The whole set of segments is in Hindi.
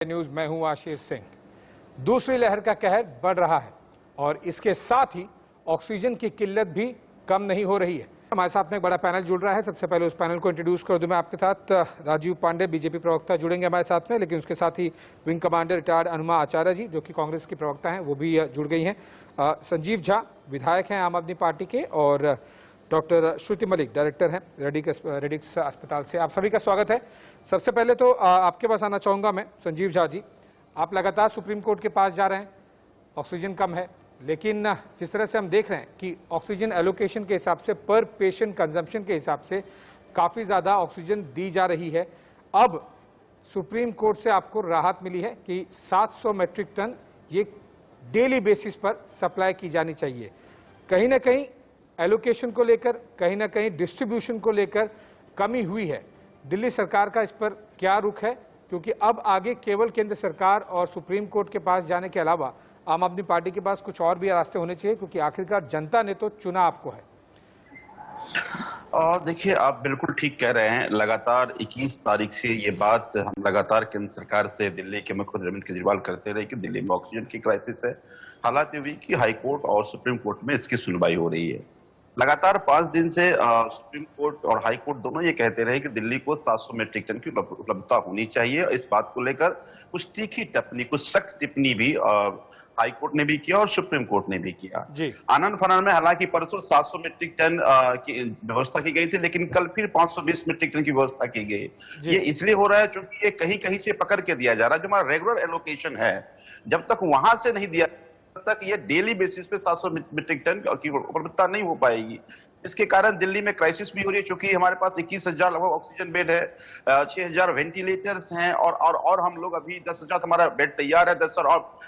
न्यूज मैं हूं आशीष सिंह। दूसरी लहर का कहर बढ़ रहा है और इसके साथ ही ऑक्सीजन की किल्लत भी कम नहीं हो रही है। हमारे साथ में एक बड़ा पैनल जुड़ रहा है। सबसे पहले उस पैनल को इंट्रोड्यूस कर दूं मैं आपके साथ। राजीव पांडे बीजेपी प्रवक्ता जुड़ेंगे हमारे साथ में, लेकिन उसके साथ ही विंग कमांडर रिटायर्ड अनुमा आचार्य जी जो कि कांग्रेस की प्रवक्ता हैं वो भी जुड़ गई हैं। संजीव झा विधायक हैं आम आदमी पार्टी के और डॉक्टर श्रुति मलिक डायरेक्टर हैं रेडिक्स अस्पताल से। आप सभी का स्वागत है। सबसे पहले तो आपके पास आना चाहूँगा मैं संजीव झा जी। आप लगातार सुप्रीम कोर्ट के पास जा रहे हैं, ऑक्सीजन कम है, लेकिन जिस तरह से हम देख रहे हैं कि ऑक्सीजन एलोकेशन के हिसाब से पर पेशेंट कंजम्पशन के हिसाब से काफ़ी ज़्यादा ऑक्सीजन दी जा रही है। अब सुप्रीम कोर्ट से आपको राहत मिली है कि 700 मेट्रिक टन ये डेली बेसिस पर सप्लाई की जानी चाहिए। कहीं ना कहीं एलोकेशन को लेकर, कहीं ना कहीं डिस्ट्रीब्यूशन को लेकर कमी हुई है। दिल्ली सरकार का इस पर क्या रुख है? क्योंकि अब आगे केवल केंद्र सरकार और सुप्रीम कोर्ट के पास जाने के अलावा आम आदमी पार्टी के पास कुछ और भी रास्ते होने चाहिए, क्योंकि आखिरकार जनता ने तो चुना आपको है। और देखिए, आप बिल्कुल ठीक कह रहे हैं। लगातार 21 तारीख से ये बात हम लगातार केंद्र सरकार से दिल्ली के मुख्यमंत्री अरविंद केजरीवाल करते रहे कि दिल्ली में ऑक्सीजन की क्राइसिस है। हालात ये हुई कि हाई कोर्ट और सुप्रीम कोर्ट में इसकी सुनवाई हो रही है। लगातार 5 दिन से सुप्रीम कोर्ट और हाई कोर्ट दोनों ये कहते रहे कि दिल्ली को 700 मेट्रिक टन की उपलब्धता होनी चाहिए। इस बात को लेकर कुछ तीखी टिप्पणी, कुछ सख्त टिप्पणी भी हाई कोर्ट ने भी किया और सुप्रीम कोर्ट ने भी किया। आनंद फानन में हालांकि परसों 700 मेट्रिक टन की व्यवस्था की गई थी, लेकिन कल फिर 520 मेट्रिक टन की व्यवस्था की गई। ये इसलिए हो रहा है क्योंकि ये कहीं कहीं से पकड़ के दिया जा रहा है। जो हमारा रेगुलर एलोकेशन है, जब तक वहां से नहीं दिया तक ये डेली बेसिस पे 700 मेट्रिक टन की उपलब्धता नहीं हो पाएगी। इसके कारण दिल्ली में क्राइसिस भी हो रही है, क्योंकि हमारे पास 21,000 लगभग ऑक्सीजन बेड है, 6,000 वेंटिलेटर्स हैं और हम लोग अभी 10,000 हमारा बेड तैयार है, 10 और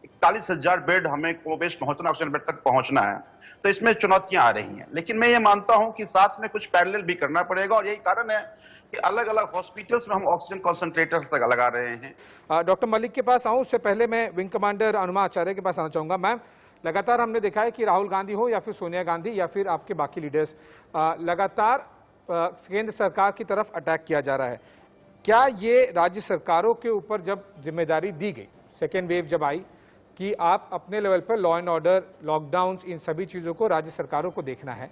41,000 बेड हमें कोविड पहुंचना, ऑक्सीजन बेड तक पहुंचना है। तो इसमें चुनौतियां आ रही हैं, लेकिन मैं ये मानता हूं कि साथ में कुछ पैरेलल भी करना पड़ेगा और यही कारण है कि अलग अलग हॉस्पिटल्स में हम ऑक्सीजन कॉन्सेंट्रेटर्स लगा रहे हैं। डॉक्टर मलिक के पास आऊं उससे पहले मैं विंग कमांडर अनुमा आचार्य के पास आना चाहूंगा। मैम, लगातार हमने देखा है कि राहुल गांधी हो या फिर सोनिया गांधी या फिर आपके बाकी लीडर्स, लगातार केंद्र सरकार की तरफ अटैक किया जा रहा है। क्या ये राज्य सरकारों के ऊपर जब जिम्मेदारी दी गई, सेकेंड वेव जब आई, कि आप अपने लेवल पर लॉ एंड ऑर्डर, लॉकडाउन, इन सभी चीज़ों को राज्य सरकारों को देखना है,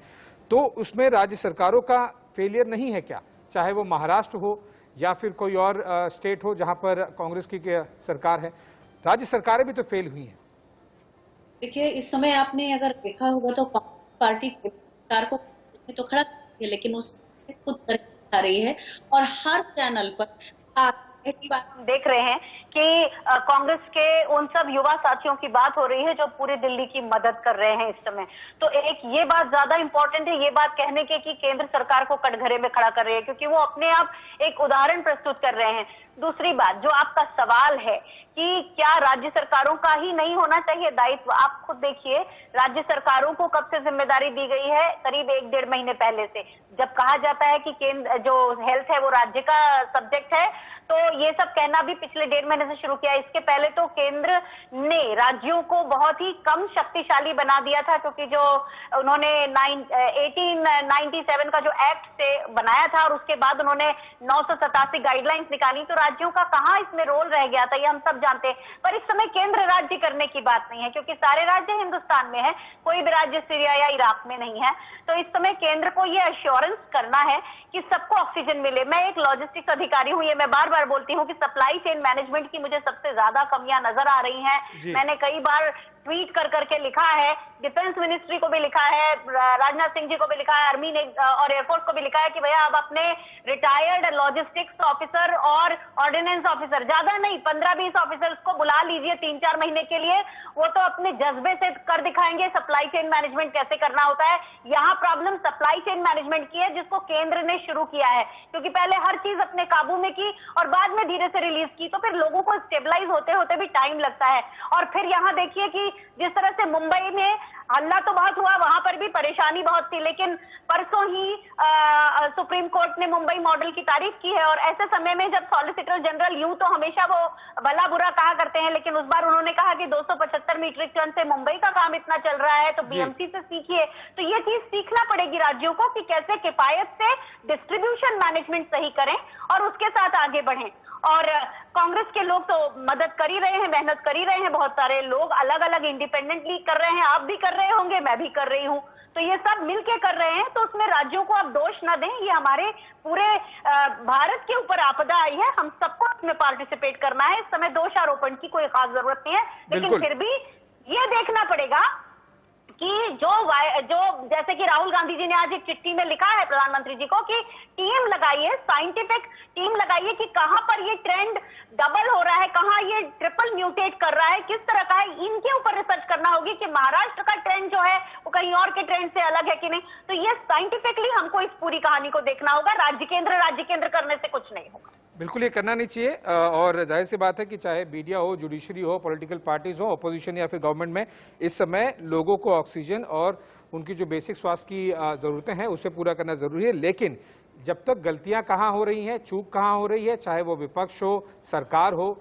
तो उसमें राज्य सरकारों का फेलियर नहीं है क्या? चाहे वो महाराष्ट्र हो या फिर कोई और स्टेट हो जहां पर कांग्रेस की सरकार है, राज्य सरकारें भी तो फेल हुई हैं। देखिए, इस समय आपने अगर देखा होगा तो पार्टी सरकार को तो खड़ा है, लेकिन उस खुद आ रही है और हर चैनल पर हम देख रहे हैं कि कांग्रेस के उन सब युवा साथियों की बात हो रही है जो पूरी दिल्ली की मदद कर रहे हैं इस समय। तो एक ये बात ज्यादा इंपॉर्टेंट है, ये बात कहने के कि केंद्र सरकार को कटघरे में खड़ा कर रही है, क्योंकि वो अपने आप एक उदाहरण प्रस्तुत कर रहे हैं। दूसरी बात, जो आपका सवाल है कि क्या राज्य सरकारों का ही नहीं होना चाहिए दायित्व, आप खुद देखिए राज्य सरकारों को कब से जिम्मेदारी दी गई है? करीब 1-1.5 महीने पहले से, जब कहा जाता है कि केंद्र जो हेल्थ है वो राज्य का सब्जेक्ट है, तो ये सब कहना भी पिछले 1.5 महीने से शुरू किया। इसके पहले तो केंद्र ने राज्यों को बहुत ही कम शक्तिशाली बना दिया था, क्योंकि जो उन्होंने 1897 का जो एक्ट से बनाया था और उसके बाद उन्होंने 987 गाइडलाइंस निकाली, तो राज्यों का कहां इसमें रोल रह गया था, ये हम सब जानते हैं। पर इस समय केंद्र राज्य करने की बात नहीं है, क्योंकि सारे राज्य हिंदुस्तान में है, कोई भी राज्य सीरिया या इराक में नहीं है। तो इस समय केंद्र को ये एश्योरेंस करना है कि सबको ऑक्सीजन मिले। मैं एक लॉजिस्टिक्स अधिकारी हूं, ये मैं बार बार बोलती हूँ कि सप्लाई चेन मैनेजमेंट की मुझे सबसे ज्यादा कमियां नजर आ रही हैं। मैंने कई बार ट्वीट कर करके लिखा है, डिफेंस मिनिस्ट्री को भी लिखा है, राजनाथ सिंह जी को भी लिखा है, आर्मी ने और एयरफोर्स को भी लिखा है कि भैया आप अपने रिटायर्ड लॉजिस्टिक्स ऑफिसर और ऑर्डिनेंस ऑफिसर, ज्यादा नहीं 15-20 ऑफिसर्स को बुला लीजिए 3-4 महीने के लिए, वो तो अपने जज्बे से कर दिखाएंगे सप्लाई चेन मैनेजमेंट कैसे करना होता है। यहाँ प्रॉब्लम सप्लाई चेन मैनेजमेंट की है, जिसको केंद्र ने शुरू किया है, क्योंकि पहले हर चीज अपने काबू में की और बाद में धीरे से रिलीज की, तो फिर लोगों को स्टेबलाइज होते होते भी टाइम लगता है। और फिर यहाँ देखिए कि जिस तरह से मुंबई में हल्ला तो बहुत हुआ, वहां पर भी परेशानी बहुत थी, लेकिन परसों ही सुप्रीम कोर्ट ने मुंबई मॉडल की तारीफ की है। और ऐसे समय में जब सॉलिसिटर जनरल, यूं तो हमेशा वो भला बुरा कहा करते हैं, लेकिन उस बार उन्होंने कहा कि 275 मीट्रिक टन से मुंबई का काम इतना चल रहा है, तो बीएमसी से सीखिए। तो ये चीज सीखना पड़ेगी राज्यों को कि कैसे किफायत से डिस्ट्रीब्यूशन मैनेजमेंट सही करें और उसके साथ आगे बढ़ें। और कांग्रेस के लोग तो मदद कर ही रहे हैं, मेहनत कर ही रहे हैं, बहुत सारे लोग अलग अलग इंडिपेंडेंटली कर रहे हैं, आप भी कर रहे होंगे, मैं भी कर रही हूं, तो ये सब मिलके कर रहे हैं, तो उसमें राज्यों को आप दोष न दें। ये हमारे पूरे भारत के ऊपर आपदा आई है, हम सबको इसमें पार्टिसिपेट करना है। इस समय दोष आरोपण की कोई खास जरूरत नहीं है, लेकिन फिर भी ये देखना पड़ेगा कि जो जैसे कि राहुल गांधी जी ने आज एक चिट्ठी में लिखा है प्रधानमंत्री जी को कि टीम लगाइए, साइंटिफिक टीम लगाइए कि कहां पर ये ट्रेंड डबल हो रहा है, कहां ये ट्रिपल म्यूटेट कर रहा है, किस तरह का है, इनके ऊपर रिसर्च करना होगी कि महाराष्ट्र का ट्रेंड जो है वो कहीं और के ट्रेंड से अलग है कि नहीं। तो ये साइंटिफिकली हमको इस पूरी कहानी को देखना होगा, राज्य केंद्र करने से कुछ नहीं होगा। बिल्कुल ये करना नहीं चाहिए और जाहिर सी बात है कि चाहे मीडिया हो, जुडिशरी हो, पॉलिटिकल पार्टीज हो, अपोजिशन या फिर गवर्नमेंट में, इस समय लोगों को ऑक्सीजन और उनकी जो बेसिक स्वास्थ्य की ज़रूरतें हैं उसे पूरा करना जरूरी है। लेकिन जब तक गलतियां कहाँ हो रही हैं, चूक कहाँ हो रही है, चाहे वो विपक्ष हो, सरकार हो,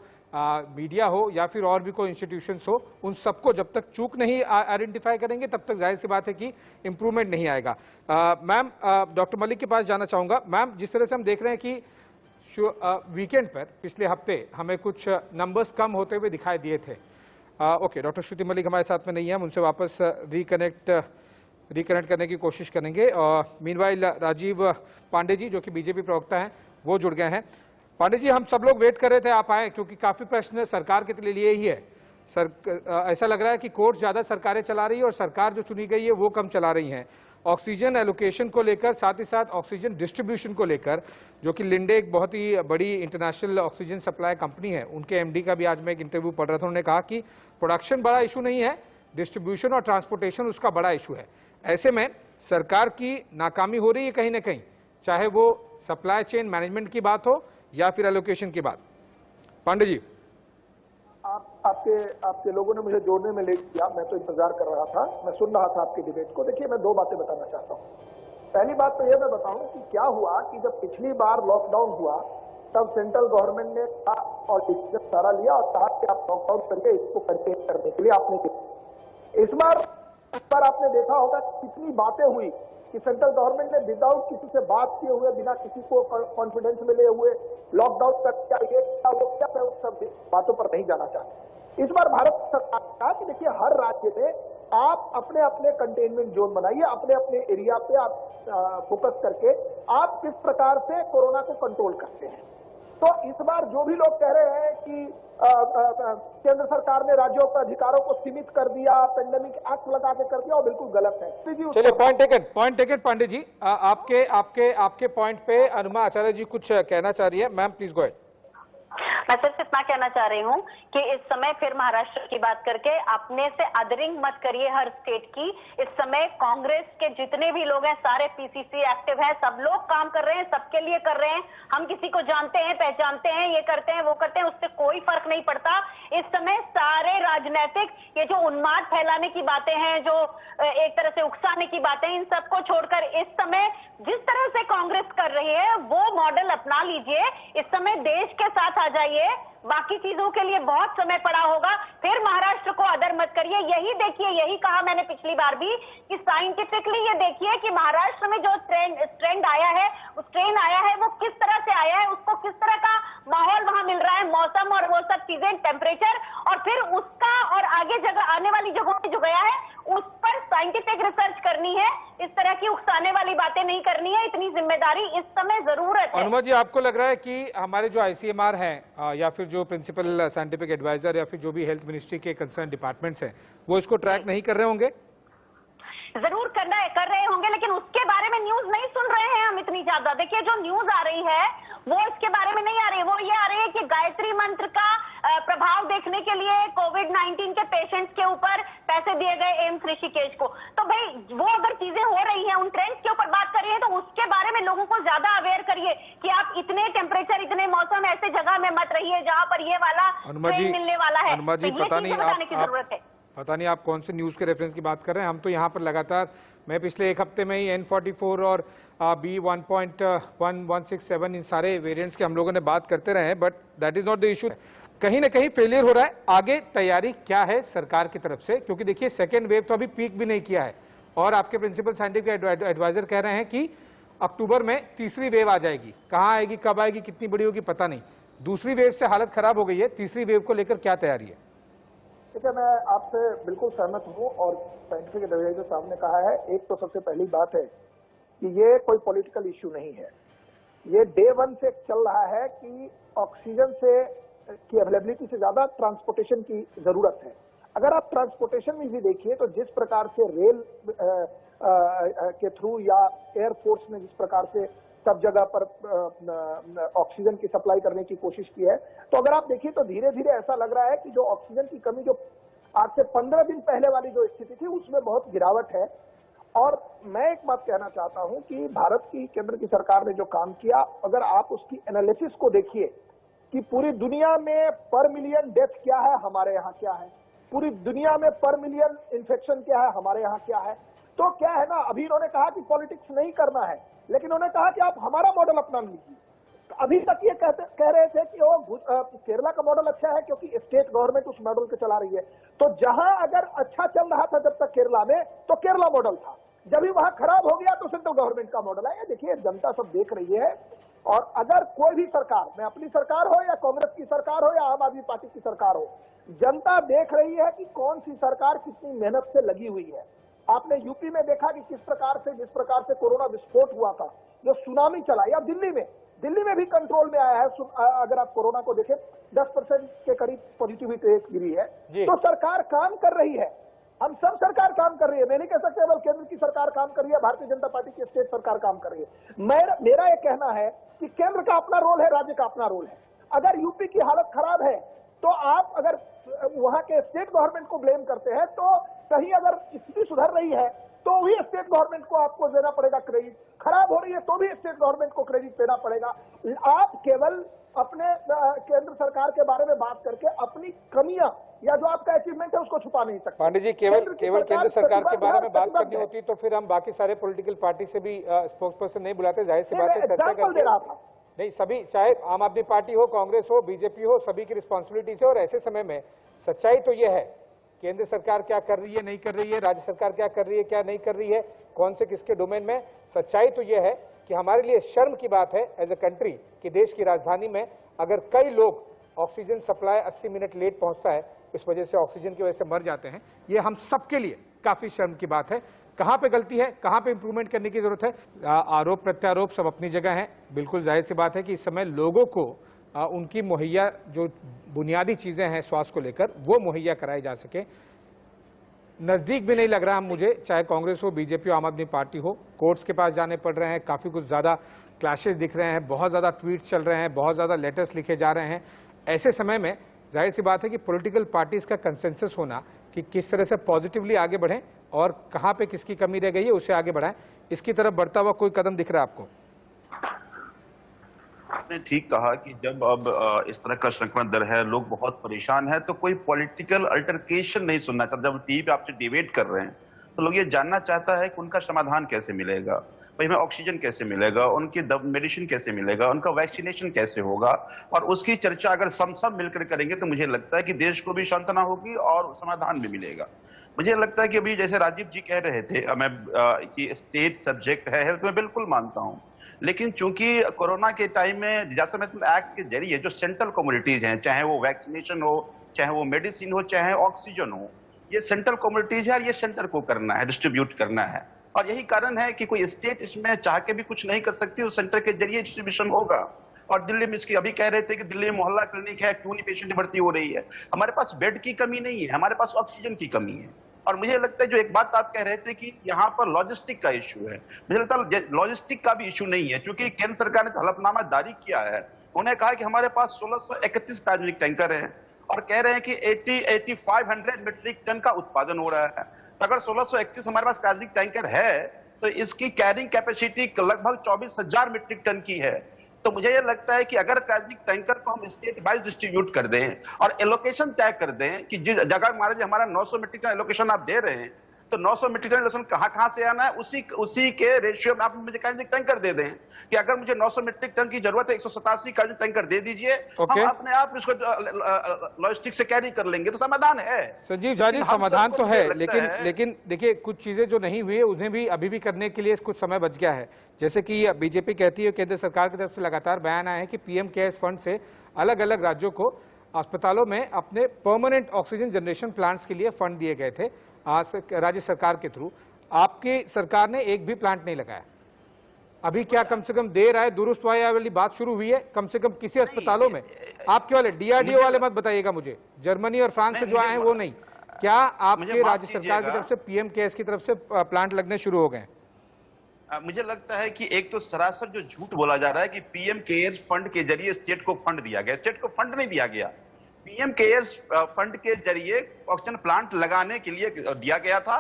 मीडिया हो या फिर और भी कोई इंस्टीट्यूशंस हो, उन सबको जब तक चूक नहीं आइडेंटिफाई करेंगे तब तक जाहिर सी बात है कि इंप्रूवमेंट नहीं आएगा। मैम, डॉक्टर मलिक के पास जाना चाहूँगा। मैम, जिस तरह से हम देख रहे हैं कि वीकेंड पर पिछले हफ्ते हमें कुछ नंबर्स कम होते हुए दिखाई दिए थे। ओके, डॉक्टर श्रुति मलिक हमारे साथ में नहीं है, हम उनसे वापस रिकनेक्ट करने की कोशिश करेंगे। और मीनवाइल राजीव पांडे जी जो कि बीजेपी प्रवक्ता हैं वो जुड़ गए हैं। पांडे जी, हम सब लोग वेट कर रहे थे आप आए, क्योंकि काफी प्रश्न सरकार के लिए ही है। ऐसा लग रहा है कि कोर्ट ज्यादा सरकारें चला रही है और सरकार जो चुनी गई है वो कम चला रही है। ऑक्सीजन एलोकेशन को लेकर, साथ ही साथ ऑक्सीजन डिस्ट्रीब्यूशन को लेकर, जो कि लिंडे एक बहुत ही बड़ी इंटरनेशनल ऑक्सीजन सप्लाई कंपनी है, उनके एमडी का भी आज मैं एक इंटरव्यू पढ़ रहा था, उन्होंने कहा कि प्रोडक्शन बड़ा इशू नहीं है, डिस्ट्रीब्यूशन और ट्रांसपोर्टेशन उसका बड़ा इशू है। ऐसे में सरकार की नाकामी हो रही है कहीं ना कहीं, चाहे वो सप्लाई चेन मैनेजमेंट की बात हो या फिर एलोकेशन की बात। पांडे जी, आपके लोगों ने मुझे जोड़ने में लेट किया, मैं तो इंतजार कर रहा था, मैं सुन रहा था आपकी डिबेट को। देखिए, मैं दो बातें बताना चाहता हूँ। पहली बात तो यह मैं बताऊं कि क्या हुआ कि जब पिछली बार लॉकडाउन हुआ तब सेंट्रल गवर्नमेंट ने कहा और डिसीजन सारा लिया और कहा कि आप लॉकडाउन करके इसको कंटेन करने के लिए आपने किया। इस बार आपने देखा होगा कितनी बातें हुई कि सेंट्रल गवर्नमेंट ने विदाउट किसी से बात किए हुए, बिना किसी को कॉन्फिडेंस में लिए हुए लॉकडाउन कर दिया, ये क्या वो क्या, मैं उस सब बातों पर नहीं जाना चाहता। इस बार भारत सरकार ने कहा कि देखिए, हर राज्य में आप अपने अपने कंटेनमेंट जोन बनाइए, अपने अपने एरिया पे आप फोकस करके आप किस प्रकार से कोरोना को कंट्रोल करते हैं। तो इस बार जो भी लोग कह रहे हैं कि केंद्र सरकार ने राज्यों के अधिकारों को सीमित कर दिया, पेंडेमिक एक्ट लगा के कर दिया, वो बिल्कुल गलत है। चलिए, पॉइंट टेकन पांडे जी। आपके पॉइंट पे अनुमा आचार्य जी कुछ कहना चाह रही है। Ma'am please go ahead. मैं सिर्फ इतना कहना चाह रही हूँ कि इस समय फिर महाराष्ट्र की बात करके अपने से अदरिंग मत करिए हर स्टेट की। इस समय कांग्रेस के जितने भी लोग हैं सारे पीसीसी एक्टिव हैं, सब लोग काम कर रहे हैं, सबके लिए कर रहे हैं। हम किसी को जानते हैं, पहचानते हैं, ये करते हैं, वो करते हैं, उससे कोई फर्क नहीं पड़ता। इस समय सारे राजनीतिक ये जो उन्माद फैलाने की बातें हैं, जो एक तरह से उकसाने की बातें, इन सबको छोड़कर इस समय जिस तरह से कांग्रेस कर रही है वो मॉडल अपना लीजिए। इस समय देश के साथ आ जाइए, बाकी चीजों के लिए बहुत समय पड़ा होगा। फिर महाराष्ट्र को अदर मत करिए। यही देखिए, यही कहा मैंने पिछली बार भी कि साइंटिफिकली ये देखिए कि महाराष्ट्र में जो ट्रेंड आया है, उस ट्रेन आया है, वो किस तरह से आया है, उसको किस तरह का माहौल वहां मिल रहा है, मौसम और वो सब चीजें, टेम्परेचर, और फिर उसका और आगे जगह आने वाली जगहों में जो गया है उस पर साइंटिफिक रिसर्च करनी है। इस तरह की उकसाने वाली बातें नहीं करनी है। इतनी जिम्मेदारी इस समय जरूरत है। अनुमा जी, आपको लग रहा है कि हमारे जो आईसीएमआर हैं या फिर जो प्रिंसिपल साइंटिफिक एडवाइजर या फिर जो भी हेल्थ मिनिस्ट्री के कंसर्न डिपार्टमेंट्स हैं वो इसको ट्रैक नहीं कर रहे होंगे? जरूर कर रहे होंगे, लेकिन उसके बारे में न्यूज नहीं सुन रहे हैं हम इतनी ज्यादा। देखिए, जो न्यूज आ रही है वो इसके बारे में नहीं आ रही है, वो ये आ रही है कि गायत्री मंत्र का प्रभाव देखने के लिए कोविड-19 के पेशेंट्स के ऊपर पैसे दिए गए एम्स ऋषिकेश को। तो भाई, वो अगर चीजें हो रही हैं, उन ट्रेंड्स के ऊपर बात कर रही है, तो उसके बारे में लोगों को ज्यादा अवेयर करिए कि आप इतने टेम्परेचर, इतने मौसम, ऐसे जगह में मत रहिए जहां पर ये वाला ट्रेंड मिलने वाला है। अनुमा जी, पता नहीं आप कौन से न्यूज के रेफरेंस की बात कर रहे हैं। हम तो यहाँ पर लगातार, मैं पिछले एक हफ्ते में ही N44 और B1.1167 इन सारे वेरिएंट्स के हम लोगों ने बात करते रहे हैं, but that is not the issue. कहीं ना कहीं फेलियर हो रहा है। आगे तैयारी क्या है सरकार की तरफ से? क्योंकि देखिए, सेकेंड वेव तो अभी पीक भी नहीं किया है और आपके प्रिंसिपल साइंटिफिक एडवाइजर कह रहे हैं कि अक्टूबर में तीसरी वेव आ जाएगी। कहाँ आएगी, कब आएगी, कितनी बड़ी होगी, पता नहीं। दूसरी वेव से हालत खराब हो गई है, तीसरी वेव को लेकर क्या तैयारी है? देखिए, मैं आपसे बिल्कुल सहमत हूँ और साइंटिफिक एविडेंस जो सामने कहा है, एक तो सबसे पहली बात है कि ये कोई पॉलिटिकल इश्यू नहीं है। ये डे वन से चल रहा है कि ऑक्सीजन से की अवेलेबिलिटी से ज्यादा ट्रांसपोर्टेशन की जरूरत है। अगर आप ट्रांसपोर्टेशन में भी देखिए तो जिस प्रकार से रेल के थ्रू या एयरफोर्स ने जिस प्रकार से सब जगह पर ऑक्सीजन की सप्लाई करने की कोशिश की है, तो अगर आप देखिए तो धीरे धीरे ऐसा लग रहा है कि जो ऑक्सीजन की कमी जो आज से 15 दिन पहले वाली जो स्थिति थी उसमें बहुत गिरावट है। और मैं एक बात कहना चाहता हूं कि भारत की केंद्र की सरकार ने जो काम किया, अगर आप उसकी एनालिसिस को देखिए कि पूरी दुनिया में पर मिलियन डेथ क्या है, हमारे यहाँ क्या है, पूरी दुनिया में पर मिलियन इन्फेक्शन क्या है, हमारे यहाँ क्या है, तो क्या है ना, अभी इन्होंने कहा कि पॉलिटिक्स नहीं करना है, लेकिन उन्होंने कहा कि आप हमारा मॉडल अपना लीजिए। तो अभी तक ये कह रहे थे कि वो केरला का मॉडल अच्छा है क्योंकि स्टेट गवर्नमेंट उस मॉडल को चला रही है। तो जहां अगर अच्छा चल रहा था जब तक केरला में, तो केरला मॉडल था, जब भी वहां खराब हो गया तो सेंट्रल गवर्नमेंट का मॉडल है। देखिए, जनता सब देख रही है, और अगर कोई भी सरकार, मैं अपनी सरकार हो या कांग्रेस की सरकार हो या आम आदमी पार्टी की सरकार हो, जनता देख रही है कि कौन सी सरकार कितनी मेहनत से लगी हुई है। आपने यूपी में देखा कि जिस प्रकार से कोरोना विस्फोट हुआ था, जो सुनामी चला, या दिल्ली में भी कंट्रोल में आया है। अगर आप कोरोना को देखें, 10% के करीब पॉजिटिविटी रेट गिरी है। तो सरकार काम कर रही है, हम सब सरकार काम कर रही है। मैं नहीं कह सकता केवल केंद्र की सरकार काम कर रही है, भारतीय जनता पार्टी की स्टेट सरकार काम कर रही है। मेरा यह कहना है कि केंद्र का अपना रोल है, राज्य का अपना रोल है। अगर यूपी की हालत खराब है तो आप अगर वहां के स्टेट गवर्नमेंट को ब्लेम करते हैं, तो कहीं अगर स्थिति सुधर रही है तो भी स्टेट गवर्नमेंट को आपको देना पड़ेगा क्रेडिट, खराब हो रही है तो भी स्टेट गवर्नमेंट को क्रेडिट देना पड़ेगा। आप केवल अपने केंद्र सरकार के बारे में बात करके अपनी कमियां या जो आपका अचीवमेंट है उसको छुपा नहीं सकते। पांडे जी, केवल केंद्र सरकार के बारे में बात करनी होती तो फिर हम बाकी सारे पॉलिटिकल पार्टी से भी स्पोक्स पर्सन नहीं बुलाते, जाहिर सी बात है चर्चा करते नहीं। सभी, चाहे आम आदमी पार्टी हो, कांग्रेस हो, बीजेपी हो, सभी की रिस्पॉन्सिबिलिटी है। और ऐसे समय में सच्चाई तो यह है, केंद्र सरकार क्या कर रही है, नहीं कर रही है, राज्य सरकार क्या कर रही है, क्या नहीं कर रही है, कौन से किसके डोमेन में, सच्चाई तो यह है कि हमारे लिए शर्म की बात है एज ए कंट्री कि देश की राजधानी में अगर कई लोग ऑक्सीजन सप्लाई 80 मिनट लेट पहुंचता है, इस वजह से ऑक्सीजन की वजह से मर जाते हैं। ये हम सबके लिए काफी शर्म की बात है। कहां पे गलती है, कहां पे इंप्रूवमेंट करने की जरूरत है, आरोप प्रत्यारोप सब अपनी जगह है। बिल्कुल जाहिर सी बात है कि इस समय लोगों को उनकी मुहैया जो बुनियादी चीजें हैं स्वास्थ्य को लेकर, वो मुहैया कराई जा सके। नजदीक भी नहीं लग रहा मुझे, चाहे कांग्रेस हो, बीजेपी हो, आम आदमी पार्टी हो, कोर्ट्स के पास जाने पड़ रहे हैं, काफी कुछ ज्यादा क्लैशेस दिख रहे हैं, बहुत ज्यादा ट्वीट्स चल रहे हैं, बहुत ज्यादा लेटर्स लिखे जा रहे हैं। ऐसे समय में जाहिर सी बात है कि पॉलिटिकल पार्टीज का कंसेंसस होना कि किस तरह से पॉजिटिवली आगे बढ़ें और कहां पे किसकी कमी रह गई है उसे आगे बढ़ाएं, इसकी तरफ बढ़ता हुआ कोई कदम दिख रहा है आपको? आपने ठीक कहा कि जब अब इस तरह का संक्रमण दर है, लोग बहुत परेशान हैं, तो कोई पॉलिटिकल अल्टरकेशन नहीं सुनना चाहता। जब टीवी पे आपसे डिबेट कर रहे हैं तो लोग ये जानना चाहता है कि उनका समाधान कैसे मिलेगा, भाई हमें ऑक्सीजन कैसे मिलेगा, उनकी मेडिसिन कैसे मिलेगा, उनका वैक्सीनेशन कैसे होगा। और उसकी चर्चा अगर सब मिलकर करेंगे तो मुझे लगता है कि देश को भी सांत्वना होगी और समाधान भी मिलेगा। मुझे लगता है कि अभी जैसे राजीव जी कह रहे थे, मैं कि स्टेट सब्जेक्ट है हेल्थ में, बिल्कुल मानता हूं, लेकिन चूंकि कोरोना के टाइम में डिजास्टर मैनेजमेंट एक्ट के जरिए जो सेंट्रल कम्युनिटीज हैं, चाहे वो वैक्सीनेशन हो, चाहे वो मेडिसिन हो, चाहे ऑक्सीजन हो, ये सेंट्रल कम्युनिटीज है और ये सेंटर को करना है, डिस्ट्रीब्यूट करना है। और यही कारण है कि कोई स्टेट इसमें चाह के भी कुछ नहीं कर सकती, उस सेंटर के जरिए डिस्ट्रीब्यूशन होगा। और दिल्ली में इसकी अभी कह रहे थे कि दिल्ली में मोहल्ला क्लिनिक है, क्यों नहीं पेशेंट भर्ती हो रही है। हमारे पास बेड की कमी नहीं है, हमारे पास ऑक्सीजन की कमी है। और मुझे लगता है जो एक बात आप कह रहे थे कि यहाँ पर लॉजिस्टिक का इशू है, मुझे लगता है लॉजिस्टिक का भी इशू नहीं है, क्योंकि केंद्र सरकार ने हलफनामा जारी किया है। उन्होंने कहा कि हमारे पास 1631 प्रायोगिक टैंकर है और कह रहे हैं कि 8500 मीट्रिक टन का उत्पादन हो रहा है। तो अगर 1631 हमारे पास प्रायोगिक टैंकर है तो इसकी कैरिंग कैपेसिटी लगभग 24,000 मीट्रिक टन की है। तो मुझे ये लगता है कि अगर प्रायोगिक टैंकर को हम स्टेट वाइज डिस्ट्रीब्यूट कर दें और एलोकेशन तय कर दें कि जिस जगह मान लीजिए हमारा 900 मीट्रिक टन एलोकेशन आप दे रहे हैं, तो 900 मीट्रिक टन एलोकेशन कहां से आना है, उसी के रेशियो में आप मुझे टैंकर दे दें कि अगर मुझे 900 मीट्रिक टन की जरूरत है, 187 का टैंकर दे दीजिए, हम अपने आप इसको लॉजिस्टिक से कैरी कर लेंगे, तो समाधान है। संजीव झा जी, समाधान तो है, लेकिन देखिए कुछ चीजें जो नहीं हुई है उन्हें भी अभी भी करने के लिए कुछ समय बच गया है। जैसे कि बीजेपी कहती है, केंद्र सरकार की तरफ से लगातार बयान आया है कि पीएम केयर्स फंड से अलग अलग राज्यों को अस्पतालों में अपने परमानेंट ऑक्सीजन जनरेशन प्लांट्स के लिए फंड दिए गए थे राज्य सरकार के थ्रू। आपकी सरकार ने एक भी प्लांट नहीं लगाया। अभी क्या कम से कम देर आए दुरुस्त वाया वाली बात शुरू हुई है कम से कम किसी अस्पतालों में? आपके वाले डीआरडीओ वाले मत बताइएगा मुझे, जर्मनी और फ्रांस से जो आए हैं वो नहीं। क्या आपके राज्य सरकार की तरफ से पीएम केयर्स की तरफ से प्लांट लगने शुरू हो गए? मुझे लगता है कि एक तो सरासर जो झूठ बोला जा रहा है कि पीएम केयर्स फंड के जरिए स्टेट को फंड दिया गया। स्टेट को फंड नहीं दिया गया। पीएम केयर्स फंड के जरिए ऑक्सीजन प्लांट लगाने के लिए दिया गया था।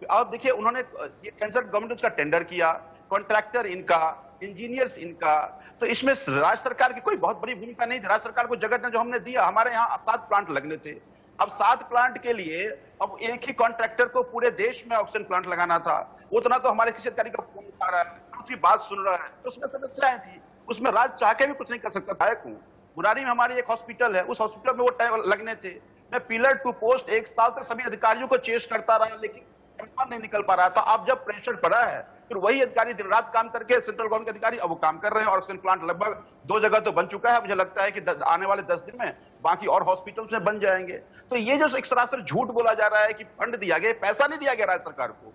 अब देखिए उन्होंने ये सेंट्रल गवर्नमेंट उसका टेंडर किया, कॉन्ट्रैक्टर इनका, इंजीनियर्स इनका, तो इसमें राज्य सरकार की कोई बहुत बड़ी भूमिका नहीं थी। राज्य सरकार को जगह जो हमने दिया, हमारे यहाँ 7 प्लांट लगने थे। अब 7 प्लांट के लिए अब एक ही कॉन्ट्रैक्टर को पूरे देश में ऑक्सीजन प्लांट लगाना था। उतना तो हमारे किसी अधिकारी का फोन उठा रहा है, उसकी बात सुन रहा है, तो उसमें समस्याएं थी। उसमें राज्य चाह के भी कुछ नहीं कर सकता था। मुरारी में हमारी एक हॉस्पिटल है, उस हॉस्पिटल में वो टाइम लगने थे। मैं पिलर टू पोस्ट 1 साल तक सभी अधिकारियों को चेस करता रहा, लेकिन नहीं निकल पा रहा था। अब जब प्रेशर पड़ा है फिर वही अधिकारी दिन रात काम करके, सेंट्रल गवर्नमेंट के अधिकारी अब वो काम कर रहे हैं। ऑक्सीजन प्लांट लगभग 2 जगह तो बन चुका है। मुझे लगता है कि आने वाले 10 दिन में बाकी और हॉस्पिटल्स में बन जाएंगे। तो ये जो एक सरासर झूठ बोला जा रहा है कि फंड दिया गया, पैसा नहीं दिया गया राज्य सरकार को।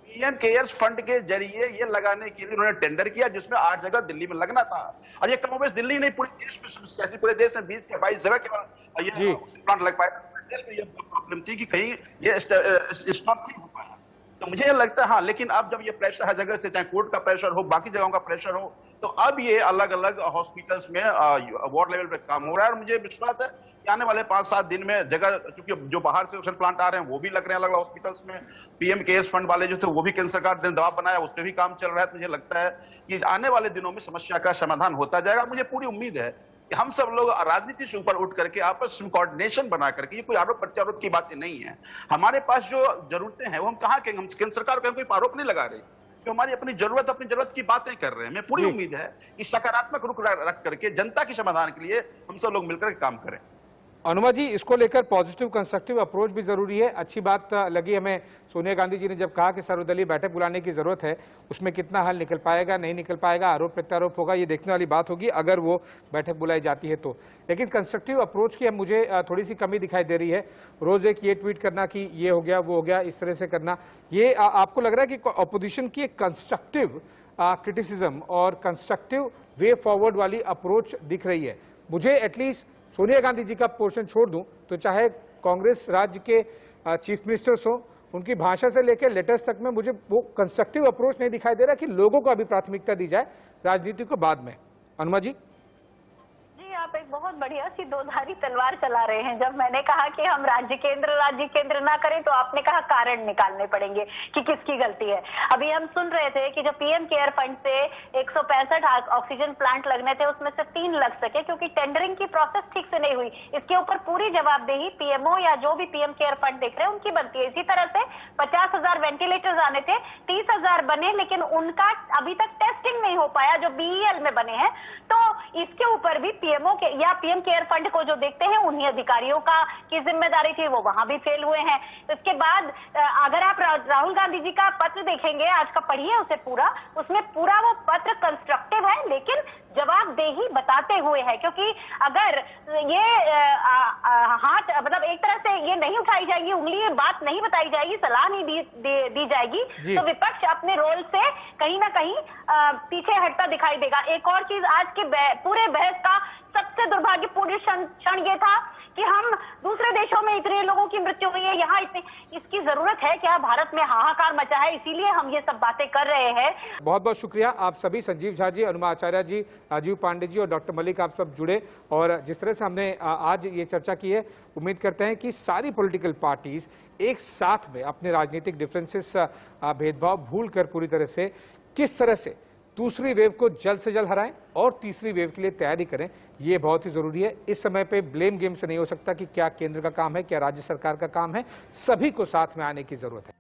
पीएम केयर्स फंड के जरिए ये लगाने के लिए उन्होंने टेंडर किया, जिसमें 8 जगह दिल्ली में लगना था। और ये कमोबेश दिल्ली नहीं, पूरे देश में समस्या थी। पूरे देश में 20 या 22 जगह केवल ये प्लांट लग पाए। देश में ये प्रॉब्लम थी कि कहीं ये स्टॉप नहीं हो पाया। तो मुझे ये लगता है हाँ, लेकिन अब जब ये प्रेशर हर जगह से, चाहे कोर्ट का प्रेशर हो, बाकी जगहों का प्रेशर हो, तो अब ये अलग अलग हॉस्पिटल्स में वार्ड लेवल पे काम हो रहा है। और मुझे विश्वास है कि आने वाले 5-7 दिन में जगह, क्योंकि जो बाहर से ऑक्सीजन प्लांट आ रहे हैं वो भी लग रहे हैं अलग अलग हॉस्पिटल्स में। पीएम केयर्स फंड वाले जो थे वो भी केंद्र सरकार ने दबाव बनाया, उस पर भी काम चल रहा है। तो मुझे लगता है कि आने वाले दिनों में समस्या का समाधान होता जाएगा। मुझे पूरी उम्मीद है कि हम सब लोग राजनीति से ऊपर उठ करके आपस में कोऑर्डिनेशन बना करके, ये कोई आरोप प्रत्यारोप की बातें नहीं है। हमारे पास जो जरूरतें हैं वो हम कहाँ कहेंगे, हम केंद्र सरकार को कोई आरोप नहीं लगा रहे, जो हमारी अपनी जरूरत की बातें कर रहे हैं। मैं पूरी उम्मीद है कि सकारात्मक रुख रख करके जनता के समाधान के लिए हम सब लोग मिलकर काम करें। अनुमा जी, इसको लेकर पॉजिटिव कंस्ट्रक्टिव अप्रोच भी जरूरी है। अच्छी बात लगी हमें सोनिया गांधी जी ने जब कहा कि सर्वदलीय बैठक बुलाने की जरूरत है। उसमें कितना हल निकल पाएगा, नहीं निकल पाएगा, आरोप प्रत्यारोप होगा, ये देखने वाली बात होगी अगर वो बैठक बुलाई जाती है तो। लेकिन कंस्ट्रक्टिव अप्रोच की मुझे थोड़ी सी कमी दिखाई दे रही है। रोज एक ये ट्वीट करना कि ये हो गया वो हो गया, इस तरह से करना, ये आपको लग रहा है कि अपोजिशन की एक कंस्ट्रक्टिव क्रिटिसिज्म और कंस्ट्रक्टिव वे फॉरवर्ड वाली अप्रोच दिख रही है? मुझे एटलीस्ट सोनिया गांधी जी का पोर्शन छोड़ दूं तो चाहे कांग्रेस राज्य के चीफ मिनिस्टर्स हो, उनकी भाषा से लेकर लेटर्स तक में मुझे वो कंस्ट्रक्टिव अप्रोच नहीं दिखाई दे रहा कि लोगों को अभी प्राथमिकता दी जाए, राजनीति को बाद में। अनुमा जी, आप एक बहुत बढ़िया सी दोधारी तलवार चला रहे हैं। जब मैंने कहा कि हम राज्य केंद्र ना करें, तो आपने कहा कारण निकालने पड़ेंगे कि किसकी गलती है। अभी हम सुन रहे थे कि जो पीएम केयर फंड से 165 ऑक्सीजन प्लांट लगने थे, उसमें से 3 लग सके क्योंकि टेंडरिंग की प्रोसेस ठीक से नहीं हुई। इसके ऊपर पूरी जवाबदेही पीएमओ या जो भी पीएम केयर फंड देख रहे हैं उनकी बनती है। इसी तरह से 50,000 वेंटिलेटर्स आने थे, 30,000 बने, लेकिन उनका अभी तक टेस्टिंग नहीं हो पाया जो बीईएल में बने हैं। तो इसके ऊपर भी पीएमओ या पीएम केयर फंड को जो देखते हैं उन्हीं अधिकारियों की जिम्मेदारी थी, वो वहां भी फेल हुए हैं। इसके बाद अगर आप राहुल गांधी जी का पत्र देखेंगे, आज का पढ़िए उसे पूरा, उसमें पूरा वो पत्र कंस्ट्रक्टिव है लेकिन जवाबदेही बताते हुए है। क्योंकि अगर ये हाथ मतलब एक तरह से ये नहीं उठाई जाएगी, उंगली बात नहीं बताई जाएगी, सलाह नहीं दी जाएगी, तो विपक्ष अपने रोल से कहीं ना कहीं पीछे हटता दिखाई देगा। एक और चीज, आज के पूरे बहस का सबसे दुर्भाग्यपूर्ण क्षण ये था कि हम दूसरे देशों में इतने लोगों की मृत्यु हुई है, यहाँ इतनी, इसकी जरूरत है क्या? भारत में हाहाकार मचा है, इसीलिए हम ये सब बातें कर रहे हैं। बहुत बहुत शुक्रिया आप सभी, संजीव झा जी, अनुमा आचार्य जी, राजीव पांडे जी और डॉक्टर मलिक, आप सब जुड़े और जिस तरह से हमने आज ये चर्चा की है, उम्मीद करते हैं कि सारी पॉलिटिकल पार्टीज एक साथ में अपने राजनीतिक डिफरेंसेस, भेदभाव भूल कर पूरी तरह से किस तरह से दूसरी वेव को जल्द से जल्द हराएं और तीसरी वेव के लिए तैयारी करें, ये बहुत ही जरूरी है। इस समय पे ब्लेम गेम से नहीं हो सकता कि क्या केंद्र का काम है, क्या राज्य सरकार का काम है, सभी को साथ में आने की जरूरत है।